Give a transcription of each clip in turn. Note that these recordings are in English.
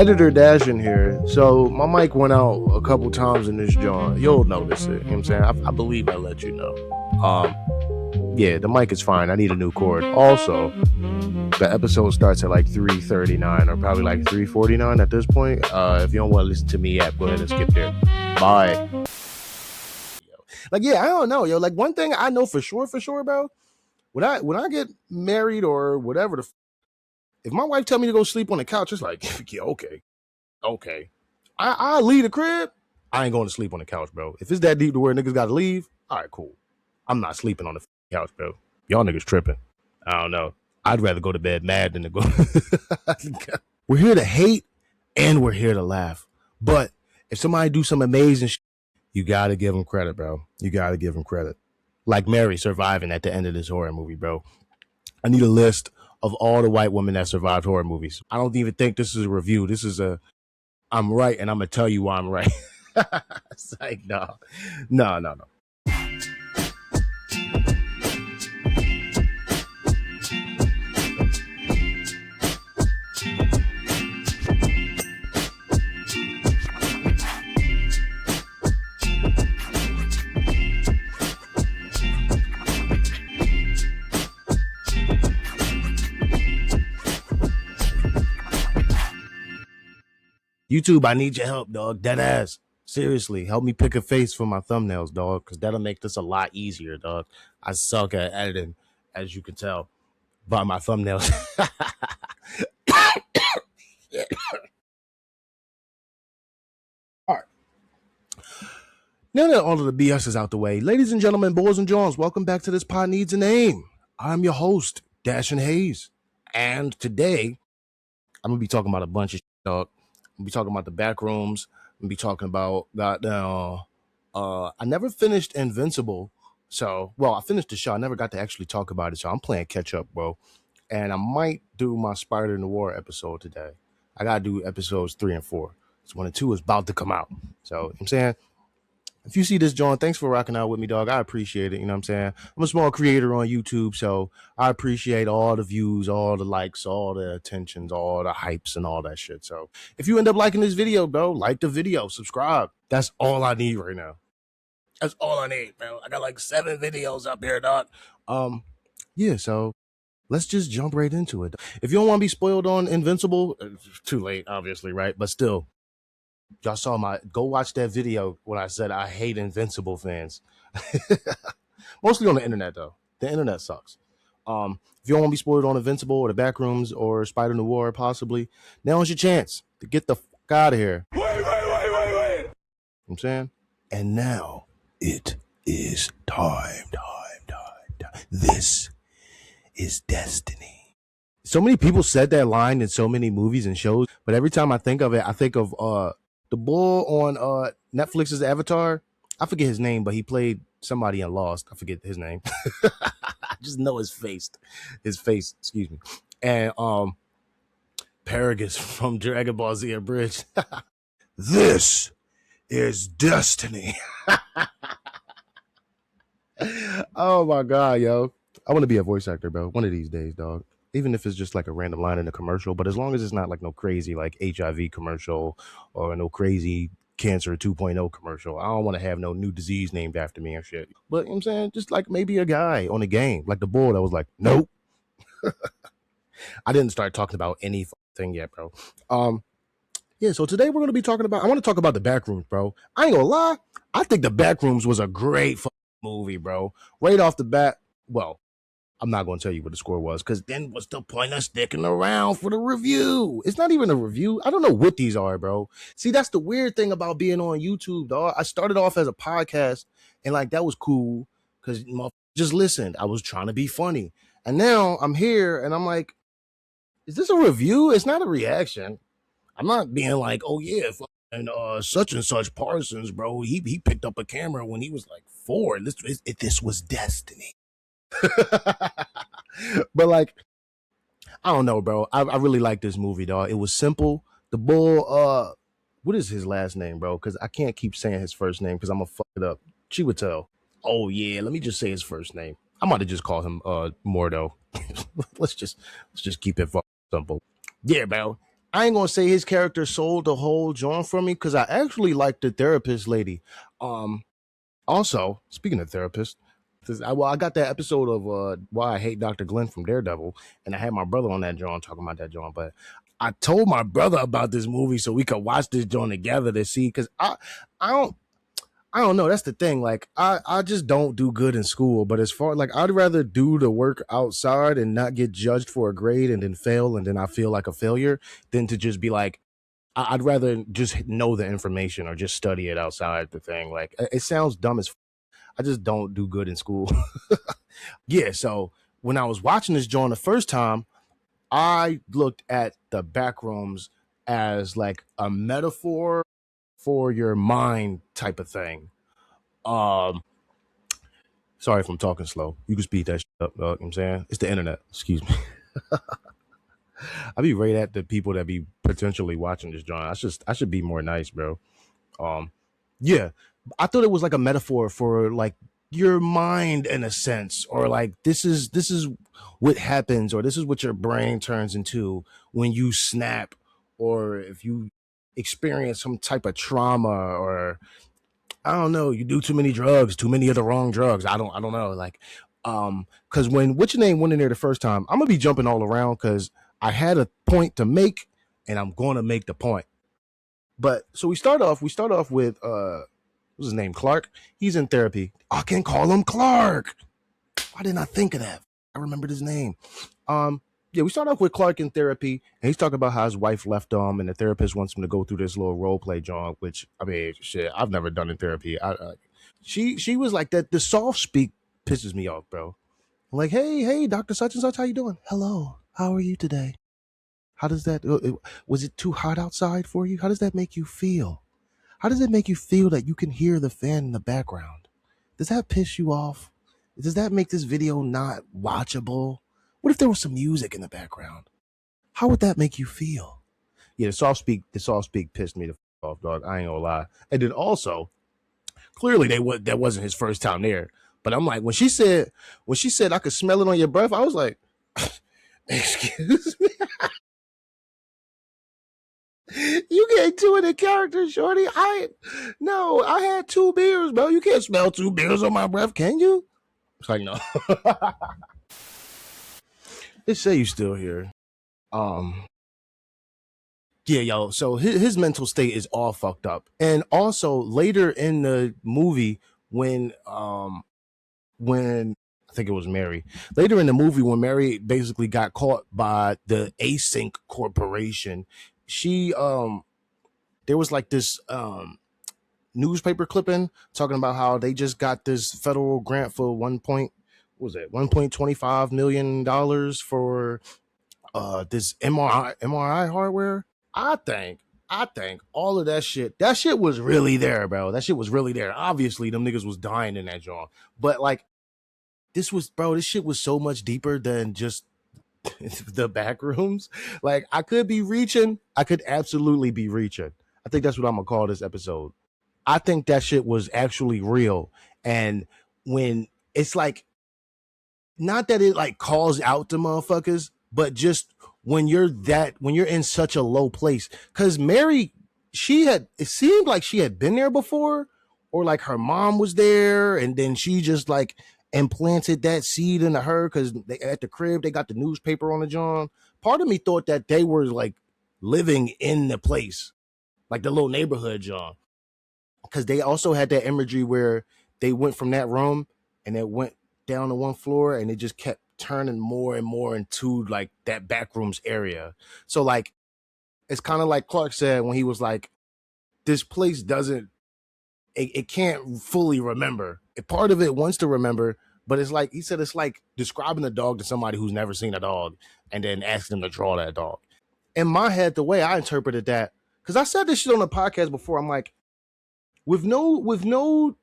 Editor Dash in here. So my mic went out a couple times in this joint. You'll notice it. You know what I'm saying? I believe I let you know. Yeah, the mic is fine. I need a new cord. Also, the episode starts at like 3:39 or probably like 3:49 at this point. If you don't want to listen to me yet, go ahead and skip there. Bye. Like, yeah, I don't know, yo. Like, one thing I know for sure, bro. When I get married or whatever, if my wife tell me to go sleep on the couch, it's like, yeah, okay. I leave the crib. I ain't going to sleep on the couch, bro. If it's that deep to where niggas got to leave, all right, cool. I'm not sleeping on the couch, bro. Y'all niggas tripping. I don't know. I'd rather go to bed mad than to go. We're here to hate and we're here to laugh. But if somebody do some amazing shit, you got to give them credit, bro. You got to give them credit. Like Mary surviving at the end of this horror movie, bro. I need a list of all the white women that survived horror movies. I don't even think this is a review. This is I'm right, and I'm going to tell you why I'm right. It's like, no. YouTube, I need your help, dog. Dead ass. Seriously, help me pick a face for my thumbnails, dog, because that'll make this a lot easier, dog. I suck at editing, as you can tell by my thumbnails. All right. Now that all of the BS is out the way, ladies and gentlemen, boys and Johns, welcome back to This Pod Needs a Name. I'm your host, Dash and Hayes. And today, I'm going to be talking about a bunch of shit, dog. I'm going to be talking about the Backrooms. I'm going to be talking about, I never finished Invincible. So, well, I finished the show. I never got to actually talk about it. So I'm playing catch up, bro. And I might do my Spider in the War episode today. I got to do episodes 3 and 4. So 1 and 2 is about to come out. So, you know what I'm saying? If you see this, John, thanks for rocking out with me, dog. I appreciate it. You know what I'm saying? I'm a small creator on YouTube, so I appreciate all the views, all the likes, all the attentions, all the hypes, and all that shit. So if you end up liking this video, bro, like the video, subscribe. That's all I need right now. That's all I need, bro. I got like 7 videos up here, dog. Yeah, so let's just jump right into it. If you don't want to be spoiled on Invincible, it's too late, obviously, right? But still. Y'all saw go watch that video when I said I hate Invincible fans. Mostly on the internet, though. The internet sucks. If you don't want to be spoiled on Invincible or the Backrooms or Spider in the War, possibly, now is your chance to get the fuck out of here. Wait. You know what I'm saying? And now it is time. This is destiny. So many people said that line in so many movies and shows, but every time I think of it, I think of the bull on Netflix's Avatar. I forget his name, but he played somebody in Lost. I forget his name. I just know his face. Excuse me. And Paragus from Dragon Ball Z Abridged. This is destiny. Oh my God, yo. I want to be a voice actor, bro. One of these days, dog. Even if it's just like a random line in a commercial, but as long as it's not like no crazy like HIV commercial or no crazy cancer 2.0 commercial. I don't want to have no new disease named after me and shit. But you know what I'm saying, just like maybe a guy on a game, like the bull that was like, nope. I didn't start talking about anything yet, bro. Yeah, so today we're going to be talking about, I want to talk about the Backrooms, bro. I ain't gonna lie. I think the Backrooms was a great movie, bro. Right off the bat, well, I'm not going to tell you what the score was because then what's the point of sticking around for the review? It's not even a review. I don't know what these are, bro. See, that's the weird thing about being on YouTube, dog. I started off as a podcast and like that was cool because just listened. I was trying to be funny. And now I'm here and I'm like, is this a review? It's not a reaction. I'm not being like, oh yeah, and such and such Parsons, bro. He picked up a camera when he was like 4. This was destiny. But like, I don't know, bro. I really like this movie, dog. It was simple. The bull, what is his last name, bro? Because I can't keep saying his first name because I'm gonna fuck it up. Chiwetel. Oh yeah, let me just say his first name. I might have just called him Mordo. let's just keep it simple. Yeah, bro. I ain't gonna say his character sold the whole joint for me because I actually liked the therapist lady. Um, Also, speaking of therapists, I got that episode of Why I Hate Dr. Glenn from Daredevil, and I had my brother on that joint talking about that joint. But I told my brother about this movie so we could watch this joint together to see because I don't I don't know. That's the thing. Like I just don't do good in school. But as far like I'd rather do the work outside and not get judged for a grade and then fail and then I feel like a failure than to just be like I'd rather just know the information or just study it outside the thing. Like it sounds dumb as I just don't do good in school. Yeah, so when I was watching this joint the first time, I looked at the Backrooms as like a metaphor for your mind type of thing. Um, Sorry if I'm talking slow. You can speed that shit up, you know what I'm saying? It's the internet. Excuse me. I be right at the people that be potentially watching this joint. I should be more nice, bro. Um, yeah, I thought it was like a metaphor for like your mind in a sense, or like this is what happens, or this is what your brain turns into when you snap, or if you experience some type of trauma, or I don't know, you do too many drugs, too many of the wrong drugs. I don't know, like, because when what's your name went in there the first time, I'm gonna be jumping all around because I had a point to make, and I'm gonna make the point. But so we start off with what's his name? Clark. He's in therapy. I can call him Clark. Why didn't I think of that? I remembered his name. Um yeah, we start off with Clark in therapy, and he's talking about how his wife left him, and the therapist wants him to go through this little role play, John. Which I mean, shit, I've never done in therapy. She was like that. The soft speak pisses me off, bro. Like, hey, Doctor Such and Such, how you doing? Hello, how are you today? How does that? Was it too hot outside for you? How does that make you feel? How does it make you feel that you can hear the fan in the background? Does that piss you off? Does that make this video not watchable? What if there was some music in the background? How would that make you feel? Yeah, the soft speak pissed me the off, dog. I ain't gonna lie. And then also, clearly that wasn't his first time there. But I'm like, when she said I could smell it on your breath, I was like, excuse me. You get two in the character, shorty. I had two beers, bro. You can't smell two beers on my breath, can you? It's like no. They say you still here. Um, yeah, yo. So his mental state is all fucked up, and also later in the movie when I think it was Mary. Later in the movie, when Mary basically got caught by the Async Corporation, she there was like this newspaper clipping talking about how they just got this federal grant for what was it, $1.25 million for this MRI hardware. I think all of that shit was really there, bro. That shit was really there. Obviously, them niggas was dying in that joint. But like this shit was so much deeper than just the back rooms. Like I could be reaching. I could absolutely be reaching. I think that's what I'm gonna call this episode. I think that shit was actually real. And when it's like, not that it like calls out to motherfuckers, but just when you're in such a low place. Cause Mary, it seemed like she had been there before, or like her mom was there, and then she just like implanted that seed into her because at the crib they got the newspaper on the john. Part of me thought that they were like living in the place, like the little neighborhood john, because they also had that imagery where they went from that room and it went down to one floor and it just kept turning more and more into like that backrooms area. So like it's kind of like Clark said when he was like, this place doesn't it can't fully remember. Part of it wants to remember, but it's like he said, it's like describing a dog to somebody who's never seen a dog and then asking them to draw that dog. In my head, the way I interpreted that, because I said this shit on the podcast before, I'm like, with no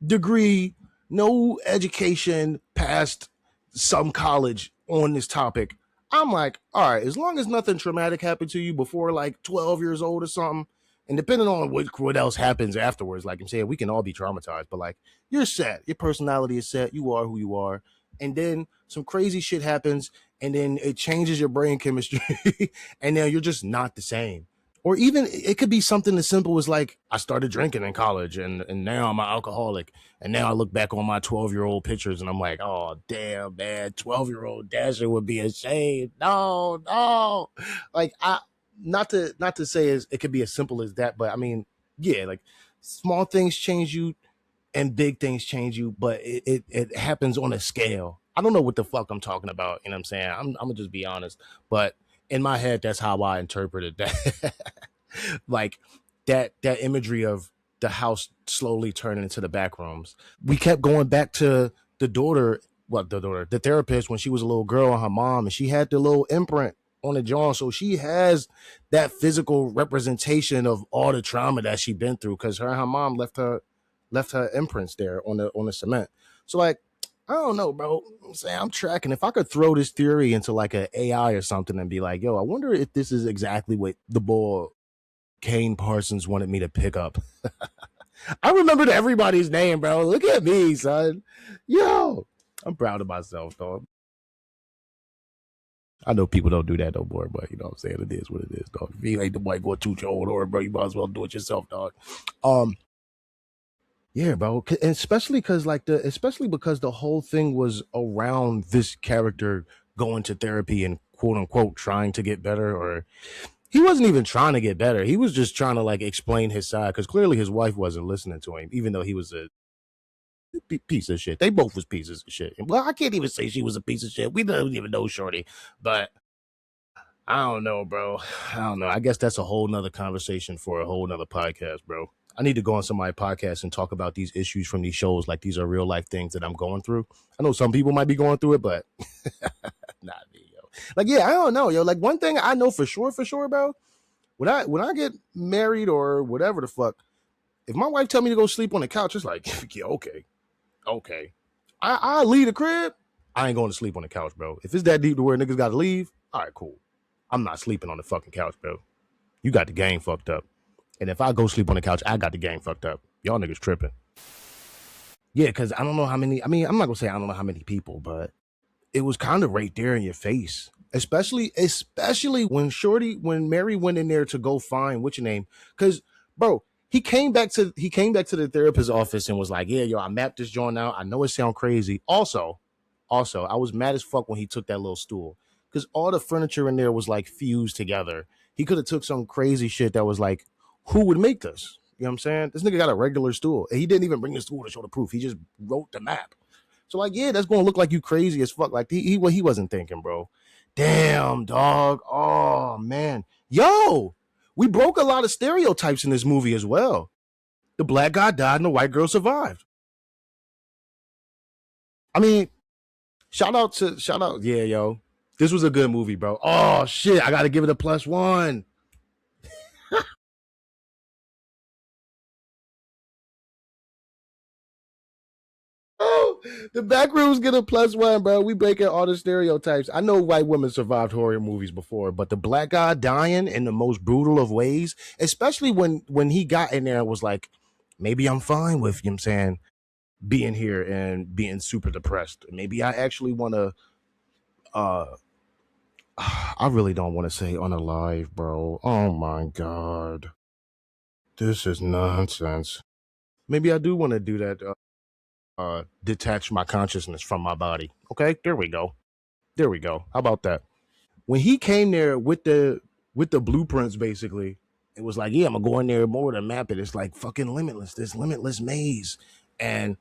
degree, no education past some college on this topic, I'm like, all right, as long as nothing traumatic happened to you before like 12 years old or something, and depending on what else happens afterwards, like I'm saying, we can all be traumatized, but like you're set, your personality is set, you are who you are, and then some crazy shit happens, and then it changes your brain chemistry, and now you're just not the same. Or even it could be something as simple as like I started drinking in college, and now I'm an alcoholic, and now I look back on my 12-year-old pictures and I'm like, oh damn man, 12-year-old Dasher would be ashamed. No, no, like I not to say it could be as simple as that, but I mean, yeah, like small things change you and big things change you, but it happens on a scale. I don't know what the fuck I'm talking about. You know what I'm saying? I'm gonna just be honest, but in my head, that's how I interpreted that. Like that imagery of the house slowly turning into the back rooms. We kept going back to the daughter, the therapist when she was a little girl and her mom, and she had the little imprint on the jaw. So she has that physical representation of all the trauma that she been through because her mom left her imprints there on the cement. So like, I don't know, bro. I'm saying I'm tracking. If I could throw this theory into like an AI or something and be like, yo, I wonder if this is exactly what the boy Kane Parsons wanted me to pick up. I remembered everybody's name, bro. Look at me, son. Yo, I'm proud of myself, dog. I know people don't do that no more, but you know what I'm saying? It is what it is, dog. If you ain't the white going to your old or bro, you might as well do it yourself, dog. Um, Yeah, bro. And especially because the whole thing was around this character going to therapy and quote unquote trying to get better, or he wasn't even trying to get better. He was just trying to like explain his side because clearly his wife wasn't listening to him, even though he was a piece of shit. They both was pieces of shit. Well, I can't even say she was a piece of shit. We don't even know Shorty, but I don't know, bro. I don't know. I guess that's a whole nother conversation for a whole nother podcast, bro. I need to go on somebody's podcast and talk about these issues from these shows like these are real life things that I'm going through. I know some people might be going through it, but not me, yo. Like, yeah, I don't know, yo. Like one thing I know for sure, bro. When I get married or whatever the fuck, if my wife tell me to go sleep on the couch, it's like, yeah, okay, okay. I leave the crib. I ain't going to sleep on the couch, bro. If it's that deep to where niggas got to leave, all right, cool. I'm not sleeping on the fucking couch, bro. You got the game fucked up. And if I go sleep on the couch, I got the game fucked up. Y'all niggas tripping. Yeah, because I don't know how many. I mean, I'm not gonna say I don't know how many people, but it was kind of right there in your face. Especially when Mary went in there to go find what's your name. Because, bro, he came back to the therapist's office and was like, yeah, yo, I mapped this joint out. I know it sounds crazy. Also, I was mad as fuck when he took that little stool. Because all the furniture in there was like fused together. He could have took some crazy shit that was like, who would make this? You know what I'm saying? This nigga got a regular stool. And he didn't even bring the stool to show the proof. He just wrote the map. So like, yeah, that's gonna look like you crazy as fuck. Like he wasn't thinking, bro. Damn, dog. Oh man. Yo, we broke a lot of stereotypes in this movie as well. The black guy died and the white girl survived. I mean, shout out, yeah, yo. This was a good movie, bro. Oh shit, I gotta give it a +1. Oh, the Backrooms get a +1, bro. We breaking all the stereotypes. I know white women survived horror movies before, but the black guy dying in the most brutal of ways, especially when he got in there and was like, maybe I'm fine with, you know what I'm saying, being here and being super depressed. Maybe I actually want to uh I really don't want to say unalive, bro. Oh my god. This is nonsense. Maybe I do want to do that detach my consciousness from my body. Okay? There we go. There we go. How about that? When he came there with the blueprints basically, it was like, yeah, I'm gonna go in there more to map it. It's like fucking limitless, this limitless maze. And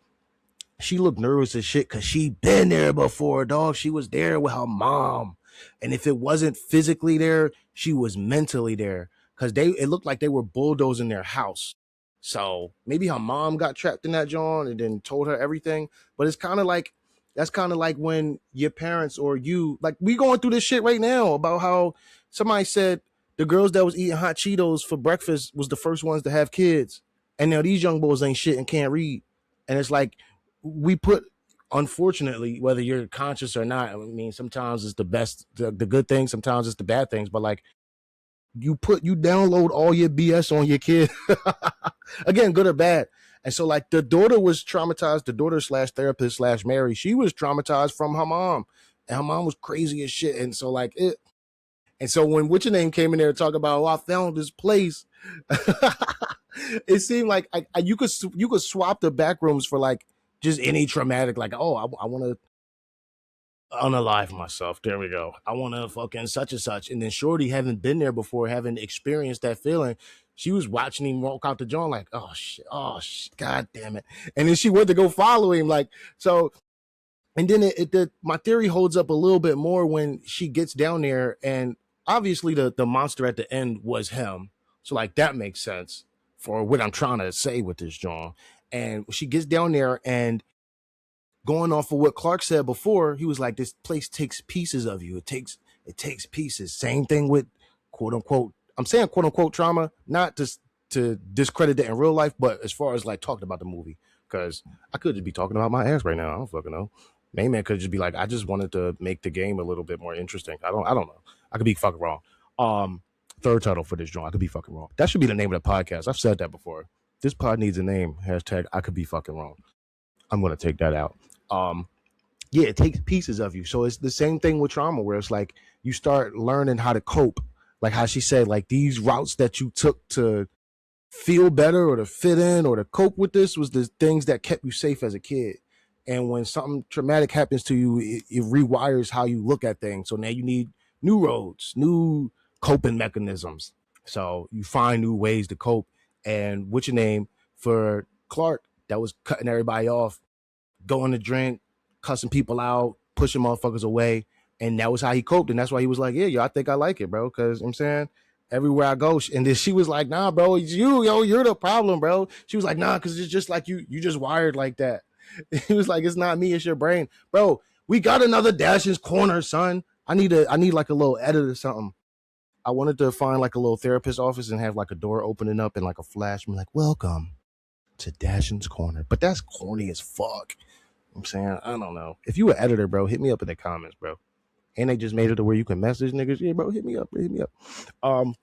she looked nervous as shit because she been there before, dog. She was there with her mom. And if it wasn't physically there, she was mentally there. Cause it looked like they were bulldozing their house. So maybe her mom got trapped in that John and then told her everything. But it's kind of like that's kind of like when your parents or you like we going through this shit right now about how somebody said the girls that was eating hot Cheetos for breakfast was the first ones to have kids. And now these young boys ain't shit and can't read. And it's like we put unfortunately, whether you're conscious or not, I mean, sometimes it's the best, the good things, sometimes it's the bad things, but like you download all your BS on your kid. Again, good or bad. And so like the daughter was traumatized, the daughter slash therapist slash Mary, she was traumatized from her mom. and her mom was crazy as shit. And so like it, and so when what's your name came in there and talk about, oh, I found this place, it seemed like you could swap the Backrooms for like just any traumatic, like, oh, I want to unalive myself. There we go. I want to fucking such and such. And then Shorty, haven't been there before, haven't experienced that feeling. She was watching him walk out the joint like, oh shit, god damn it. And then she went to go follow him, like, so. And then my theory holds up a little bit more when she gets down there, and obviously the monster at the end was him. So like that makes sense for what I'm trying to say with this John. And she gets down there, and going off of what Clark said before, he was like, this place takes pieces of you. It takes pieces. Same thing with quote unquote, I'm saying quote unquote trauma, not just to discredit it in real life, but as far as like talking about the movie, because I could just be talking about my ass right now. I don't fucking know. Main man could just be like, I just wanted to make the game a little bit more interesting. I don't know. I could be fucking wrong. Third title for this joint. I could be fucking wrong. That should be the name of the podcast. I've said that before. This pod needs a name. Hashtag I could be fucking wrong. I'm gonna take that out. Yeah, it takes pieces of you. So it's the same thing with trauma, where it's like you start learning how to cope. Like how she said, like these routes that you took to feel better or to fit in or to cope with this was the things that kept you safe as a kid. And when something traumatic happens to you, it rewires how you look at things. So now you need new roads, new coping mechanisms. So you find new ways to cope. And what's your name for Clark that was cutting everybody off, going to drink, cussing people out, pushing motherfuckers away. And that was how he coped. And that's why he was like, yeah, yo, I think I like it, bro. Because I'm saying everywhere I go. And then she was like, nah, bro, it's you, yo, you're the problem, bro. She was like, nah, because it's just like you just wired like that. He was like, it's not me, it's your brain. Bro, we got another Dash's Corner, son. I need like a little edit or something. I wanted to find like a little therapist office and have like a door opening up and like a flash. I'm like, welcome to Dash's Corner. But that's corny as fuck. I'm saying, I don't know. If you an editor, bro, hit me up in the comments, bro. And they just made it to where you can message niggas. Yeah, bro, hit me up. But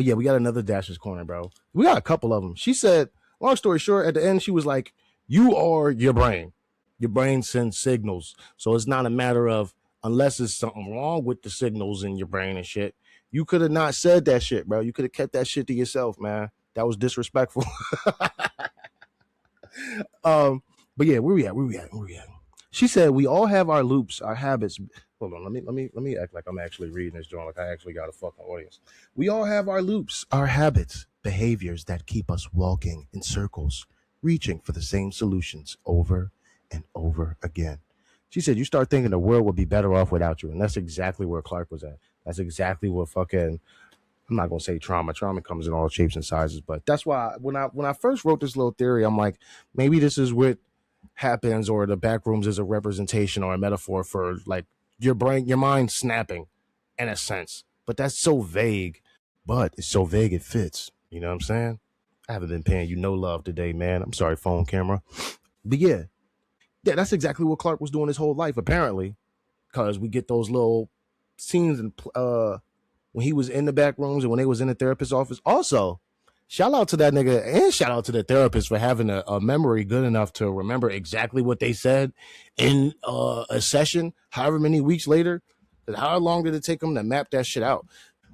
yeah, we got another Dash's Corner, bro. We got a couple of them. She said, long story short, at the end, she was like, you are your brain. Your brain sends signals. So it's not a matter of, unless there's something wrong with the signals in your brain and shit, you could have not said that shit, bro. You could have kept that shit to yourself, man. That was disrespectful. But yeah, where we at? She said we all have our loops, our habits. Hold on, let me act like I'm actually reading this joint, like I actually got a fucking audience. We all have our loops, our habits, behaviors that keep us walking in circles, reaching for the same solutions over and over again. She said you start thinking the world would be better off without you, and that's exactly where Clark was at. That's exactly what fucking, I'm not gonna say trauma. Trauma comes in all shapes and sizes, but that's why when I first wrote this little theory, I'm like, maybe this is what happens, or the Backrooms is a representation or a metaphor for like your brain, your mind snapping in a sense. But that's so vague. But it's so vague it fits. You know what I'm saying? I haven't been paying you no love today, man. I'm sorry, phone camera. But yeah, that's exactly what Clark was doing his whole life, apparently. Because we get those little scenes and when he was in the back rooms and when they was in the therapist's office. Also, shout out to that nigga and shout out to the therapist for having a memory good enough to remember exactly what they said in a session, however many weeks later. How long did it take them to map that shit out?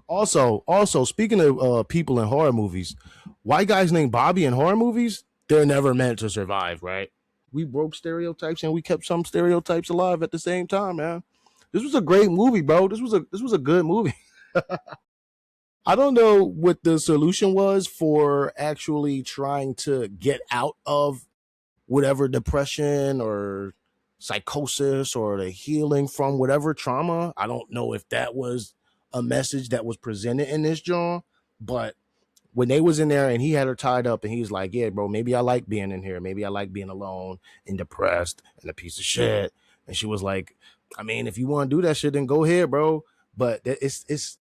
Also, speaking of people in horror movies, white guys named Bobby in horror movies, they're never meant to survive, right? We broke stereotypes and we kept some stereotypes alive at the same time, man. This was a great movie, bro. This was a good movie. I don't know what the solution was for actually trying to get out of whatever depression or psychosis or the healing from whatever trauma. I don't know if that was a message that was presented in this joint, but when they was in there and he had her tied up and he's like, yeah, bro, maybe I like being in here. Maybe I like being alone and depressed and a piece of shit. And she was like, I mean, if you want to do that shit, then go ahead, bro. But this is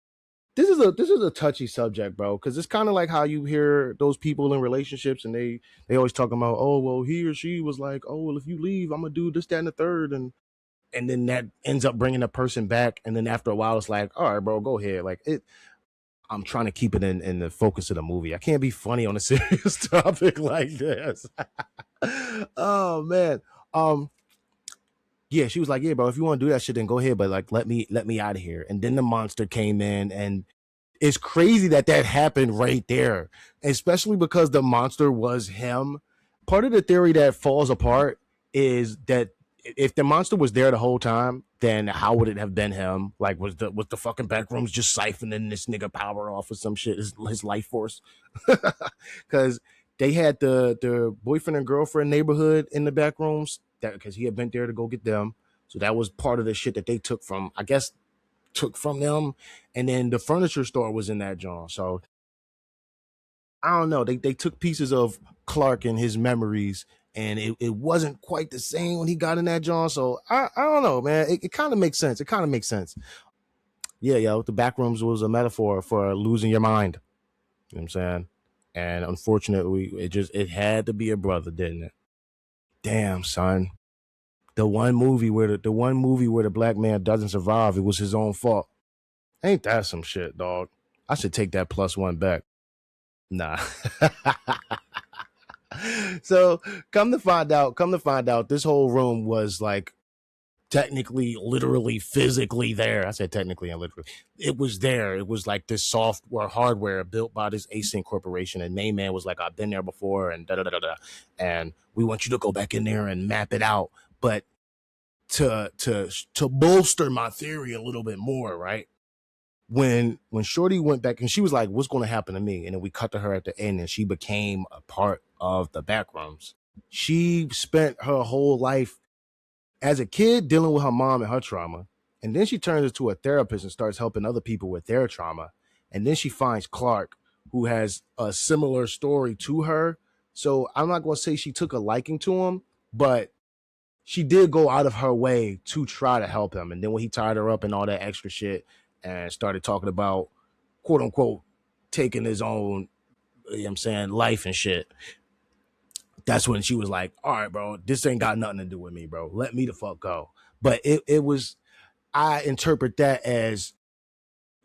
a touchy subject, bro, because it's kind of like how you hear those people in relationships and they always talking about, oh, well, he or she was like, oh, well, if you leave, I'm gonna do this, that, and the third, and then that ends up bringing the person back, and then after a while, it's like, all right, bro, go ahead. Like it, I'm trying to keep it in the focus of the movie. I can't be funny on a serious topic like this. Oh man, yeah, she was like, yeah, bro, if you want to do that shit, then go ahead, but like, let me out of here. And then the monster came in, and it's crazy that happened right there, especially because the monster was him. Part of the theory that falls apart is that if the monster was there the whole time, then how would it have been him? Like, was the fucking Backrooms just siphoning this nigga power off or some shit, his life force? Because they had the boyfriend and girlfriend neighborhood in the Backrooms, that because he had been there to go get them. So that was part of the shit that they took from, I guess, took from them. And then the furniture store was in that joint. So I don't know. They took pieces of Clark and his memories, and it wasn't quite the same when he got in that joint. So I don't know, man. It kind of makes sense. It kind of makes sense. Yeah, yo, the Backrooms was a metaphor for losing your mind. You know what I'm saying? And unfortunately, it had to be a brother, didn't it? Damn, son. The one movie where the black man doesn't survive, it was his own fault. Ain't that some shit, dog? I should take that +1 back. Nah. So come to find out, this whole room was like technically, literally, physically there. I said technically and literally. It was there. It was like this software hardware built by this Async corporation. And Main Man was like, I've been there before, and da da da da da. And we want you to go back in there and map it out. But to bolster my theory a little bit more, right? When Shorty went back and she was like, what's going to happen to me? And then we cut to her at the end, and she became a part of the Backrooms. She spent her whole life as a kid dealing with her mom and her trauma. And then she turns into a therapist and starts helping other people with their trauma. And then she finds Clark, who has a similar story to her. So I'm not going to say she took a liking to him, but she did go out of her way to try to help him. And then when he tied her up and all that extra shit and started talking about, quote unquote, taking his own, you know what I'm saying, life and shit, that's when she was like, all right, bro, this ain't got nothing to do with me, bro. Let me the fuck go. But it was, I interpret that as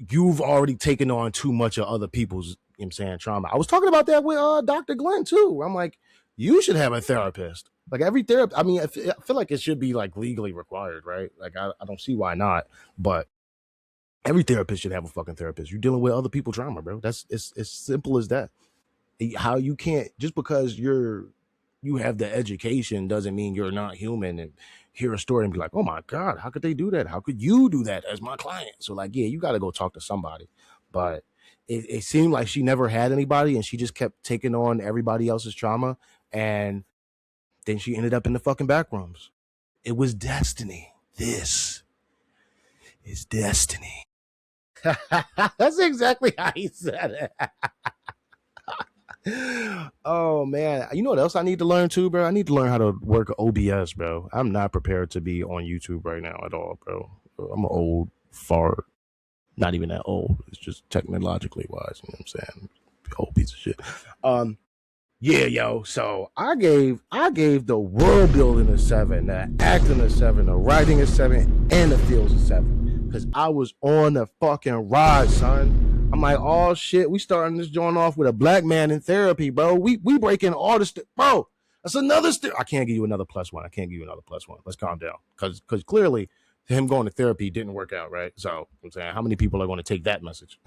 you've already taken on too much of other people's, you know what I'm saying, trauma. I was talking about that with Dr. Glenn too. I'm like, you should have a therapist. Like every therapist, I mean, I feel like it should be like legally required, right? Like I don't see why not, but every therapist should have a fucking therapist. You're dealing with other people's trauma, bro. It's simple as that. How you can't, just because you have the education doesn't mean you're not human, and hear a story and be like, oh my God, how could they do that? How could you do that as my client? So like, yeah, you got to go talk to somebody. But it seemed like she never had anybody, and she just kept taking on everybody else's trauma. And then she ended up in the fucking Backrooms. It was destiny. This is destiny. That's exactly how he said it. Oh man, you know what else I need to learn too, bro? I need to learn how to work OBS, bro. I'm not prepared to be on YouTube right now at all, bro. I'm an old fart. Not even that old. It's just technologically wise. You know what I'm saying? Old piece of shit. Yeah, yo. So I gave the world building a 7, the acting a 7, the writing a 7, and the feels a 7. Because I was on the fucking ride, son. I'm like, oh shit, we starting this joint off with a black man in therapy, bro. We breaking all the bro. That's another I can't give you another +1. I can't give you another +1. Let's calm down. Because clearly him going to therapy didn't work out, right? So I'm saying, how many people are going to take that message?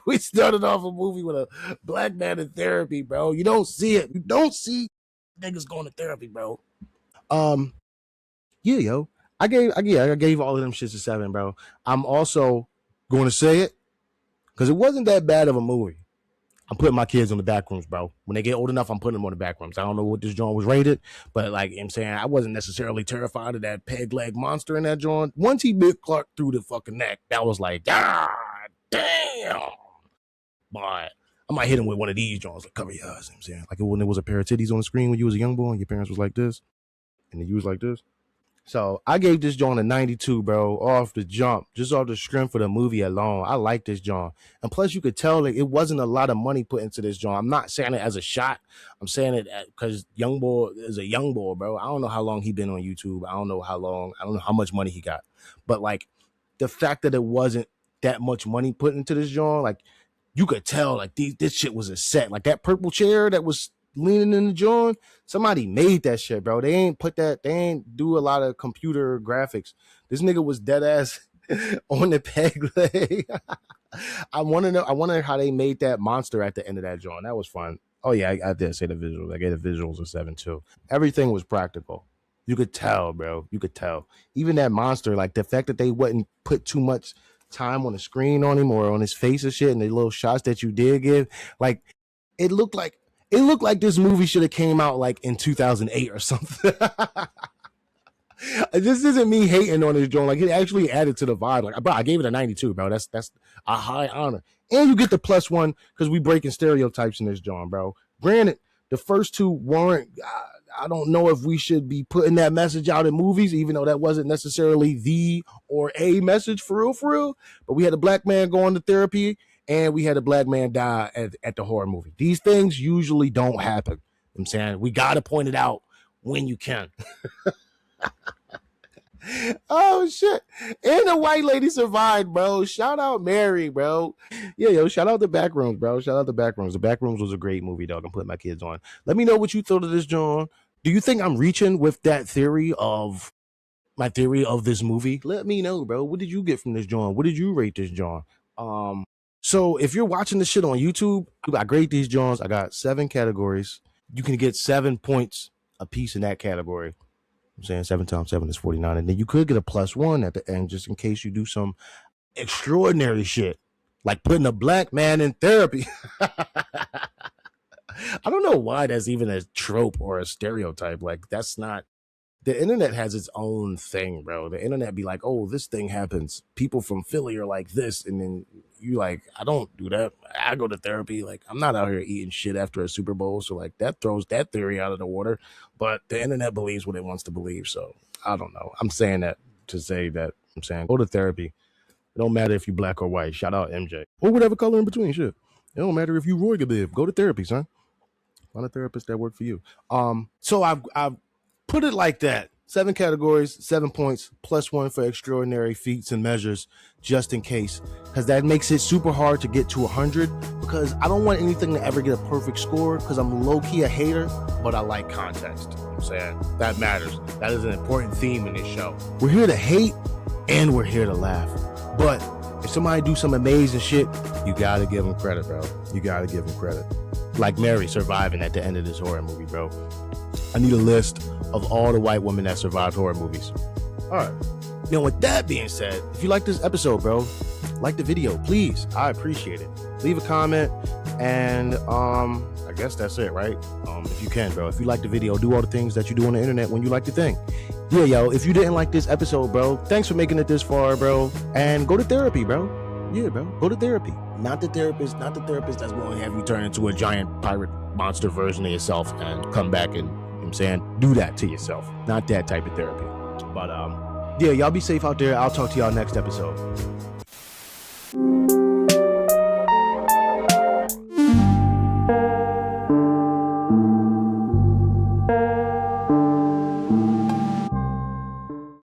We started off a movie with a black man in therapy, bro. You don't see it. You don't see niggas going to therapy, bro. Um, yeah, yo. I gave all of them shits a 7, bro. I'm also going to say it because it wasn't that bad of a movie. I'm putting my kids on the Backrooms, bro. When they get old enough, I'm putting them on the Backrooms. I don't know what this joint was rated, but like, you know what I'm saying, I wasn't necessarily terrified of that peg leg monster in that joint. Once he bit Clark through the fucking neck, that was like, ah, damn. But I might hit him with one of these joints, like, cover your eyes, you know what I'm saying? Like when there was a pair of titties on the screen when you was a young boy and your parents was like this, and then you was like this. So I gave this joint a 92, bro, off the jump, just off the strength of the movie alone. I like this joint. And plus you could tell like, it wasn't a lot of money put into this joint. I'm not saying it as a shot. I'm saying it because young boy is a young boy, bro. I don't know how long he been on YouTube. I don't know how much money he got. But like the fact that it wasn't that much money put into this joint, like you could tell like this shit was a set. Like that purple chair that was leaning in the joint. Somebody made that shit, bro. They ain't do a lot of computer graphics. This nigga was dead ass on the peg leg. I wonder how they made that monster at the end of that joint. That was fun. Oh yeah, I did say the visuals. I gave the visuals a 7 too. Everything was practical. You could tell, bro. You could tell. Even that monster, like the fact that they wouldn't put too much time on the screen on him or on his face and shit, and the little shots that you did give, like it looked like this movie should have came out like in 2008 or something. This isn't me hating on this joint. Like it actually added to the vibe. Like, bro, I gave it a 92, bro. That's a high honor. And you get the +1 because we breaking stereotypes in this joint, bro. Granted, the first two weren't. I don't know if we should be putting that message out in movies, even though that wasn't necessarily the or a message for real. But we had a black man going to therapy, and we had a black man die at the horror movie. These things usually don't happen. You know what I'm saying, we got to point it out when you can. Oh shit! And the white lady survived, bro. Shout out Mary, bro. Yeah, yo, shout out the Backrooms, bro. Shout out the Backrooms. The Backrooms was a great movie, dog. I'm putting my kids on. Let me know what you thought of this, John. Do you think I'm reaching with that theory of my theory of this movie? Let me know, bro. What did you get from this, John? What did you rate this, John? So if you're watching this shit on YouTube, I grade these Johns. I got 7 categories. You can get 7 points a piece in that category. I'm saying 7 times 7 is 49. And then you could get a +1 at the end just in case you do some extraordinary shit, like putting a black man in therapy. I don't know why that's even a trope or a stereotype. Like, that's not. The internet has its own thing, bro. The internet be like, oh, this thing happens. People from Philly are like this. And then you like, I don't do that. I go to therapy. Like, I'm not out here eating shit after a Super Bowl. So, like, that throws that theory out of the water. But the internet believes what it wants to believe. So, I don't know. I'm saying that to say that. I'm saying go to therapy. It don't matter if you're black or white. Shout out MJ. Or whatever color in between. Shit. It don't matter if you Roy Gabiv. Go to therapy, son. Find a therapist that work for you. So I've put it like that. 7 categories, 7 points, +1 for extraordinary feats and measures, just in case. Because that makes it super hard to get to 100. Because I don't want anything to ever get a perfect score. Because I'm low-key a hater, but I like context. You know what I'm saying? That matters. That is an important theme in this show. We're here to hate, and we're here to laugh. But if somebody do some amazing shit, you gotta give them credit, bro. You gotta give them credit. Like Mary surviving at the end of this horror movie, bro. I need a list of all the white women that survived horror movies. All right. Now, with that being said, if you like this episode, bro, like the video, please. I appreciate it. Leave a comment, and I guess that's it, right? If you can, bro. If you like the video, do all the things that you do on the internet when you like the thing. Yeah, yo, if you didn't like this episode, bro, thanks for making it this far, bro. And go to therapy, bro. Yeah, bro. Go to therapy. Not the therapist that's going to have you turn into a giant pirate monster version of yourself and come back and, you know what I'm saying, do that to yourself. Not that type of therapy. But yeah, y'all be safe out there. I'll talk to y'all next episode.